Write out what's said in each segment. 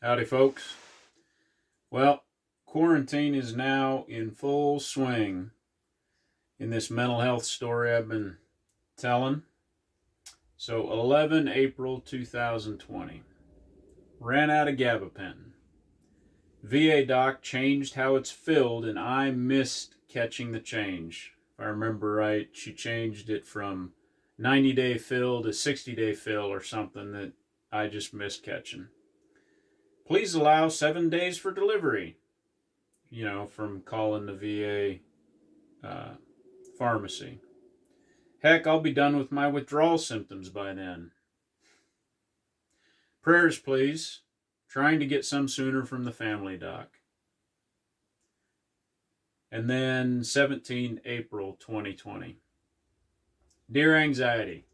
Howdy, folks. Well, quarantine is now in full swing in this mental health story I've been telling. So, 11 April 2020. Ran out of Gabapentin. VA doc changed how it's filled, and I missed catching the change. If I remember right, she changed it from 90-day fill to 60-day fill or something that I just missed catching. Please allow 7 days for delivery. From calling the VA pharmacy. Heck, I'll be done with my withdrawal symptoms by then. Prayers, please. Trying to get some sooner from the family doc. And then 17 April 2020. Dear Anxiety,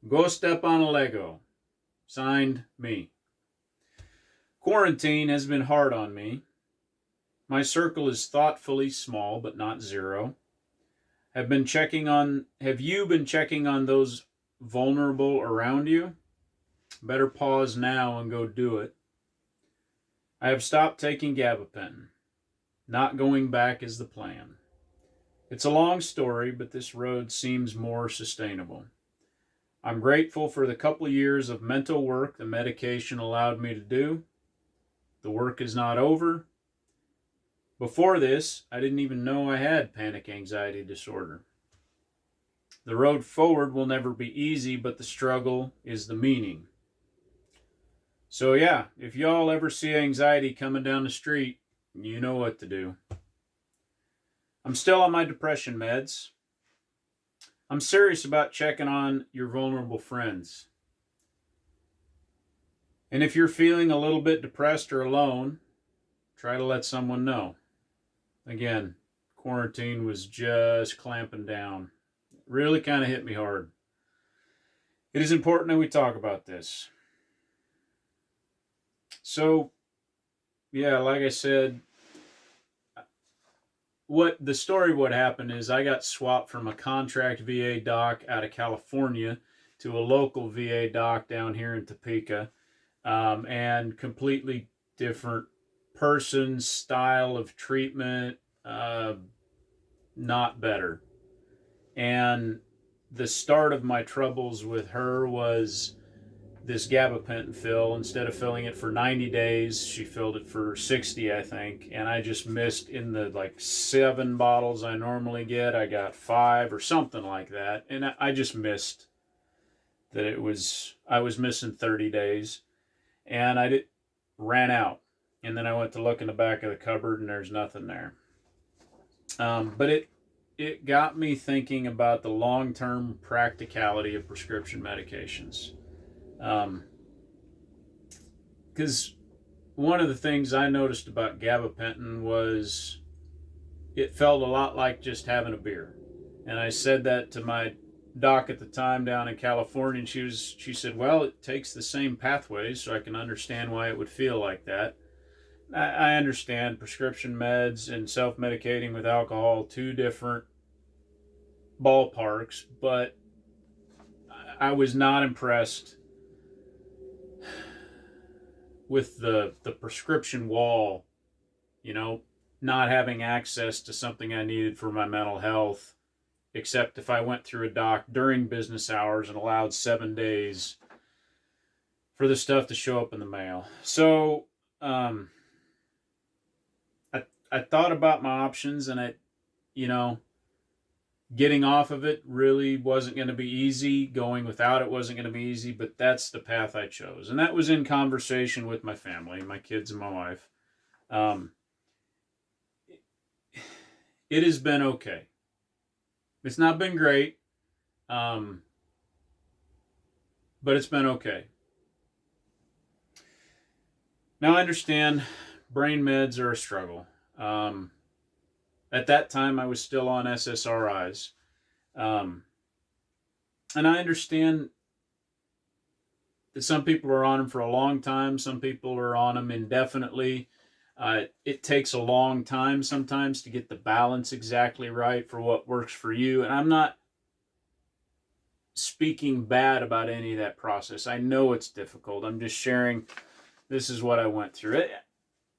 go step on a Lego. Signed, me. Quarantine has been hard on me. My circle is thoughtfully small, but not zero. Have you been checking on those vulnerable around you? Better pause now and go do it. I have stopped taking Gabapentin. Not going back is the plan. It's a long story, but this road seems more sustainable. I'm grateful for the couple of years of mental work the medication allowed me to do. The work is not over. Before this, I didn't even know I had panic anxiety disorder. The road forward will never be easy, but the struggle is the meaning. So yeah, if y'all ever see anxiety coming down the street, you know what to do. I'm still on my depression meds. I'm serious about checking on your vulnerable friends. And if you're feeling a little bit depressed or alone, try to let someone know. Again, quarantine was just clamping down. It really kind of hit me hard. It is important that we talk about this. So, yeah, like I said, what happened is I got swapped from a contract VA doc out of California to a local VA doc down here in Topeka, and completely different person, style of treatment, not better. And the start of my troubles with her was this Gabapentin fill. Instead of filling it for 90 days, she filled it for 60, I think. And I just missed in the 7 bottles I normally get. I got 5 or something like that. And I just missed that I was missing 30 days. And ran out. And then I went to look in the back of the cupboard and there's nothing there. But it got me thinking about the long-term practicality of prescription medications. Because one of the things I noticed about Gabapentin was it felt a lot like just having a beer. And I said that to my doc at the time down in California, and she said, well, it takes the same pathways, so I can understand why it would feel like that. I understand prescription meds and self-medicating with alcohol, 2 different ballparks, but I was not impressed with the prescription wall, not having access to something I needed for my mental health, except if I went through a doc during business hours and allowed 7 days for the stuff to show up in the mail. So I thought about my options, and getting off of it really wasn't going to be easy. Going without it wasn't going to be easy, but that's the path I chose. And that was in conversation with my family, my kids and my wife. It has been okay. It's not been great, but it's been okay. Now I understand brain meds are a struggle. At that time, I was still on SSRIs. And I understand that some people are on them for a long time. Some people are on them indefinitely. It takes a long time sometimes to get the balance exactly right for what works for you. And I'm not speaking bad about any of that process. I know it's difficult. I'm just sharing this is what I went through.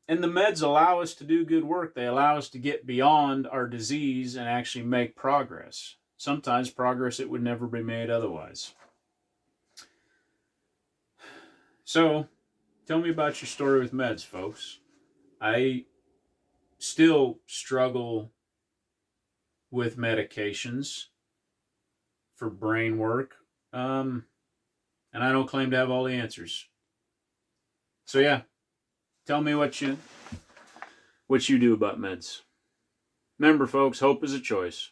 And the meds allow us to do good work. They allow us to get beyond our disease and actually make progress. Sometimes progress that would never be made otherwise. So, tell me about your story with meds, folks. I still struggle with medications for brain work. And I don't claim to have all the answers. So yeah, tell me what you do about meds. Remember, folks, hope is a choice.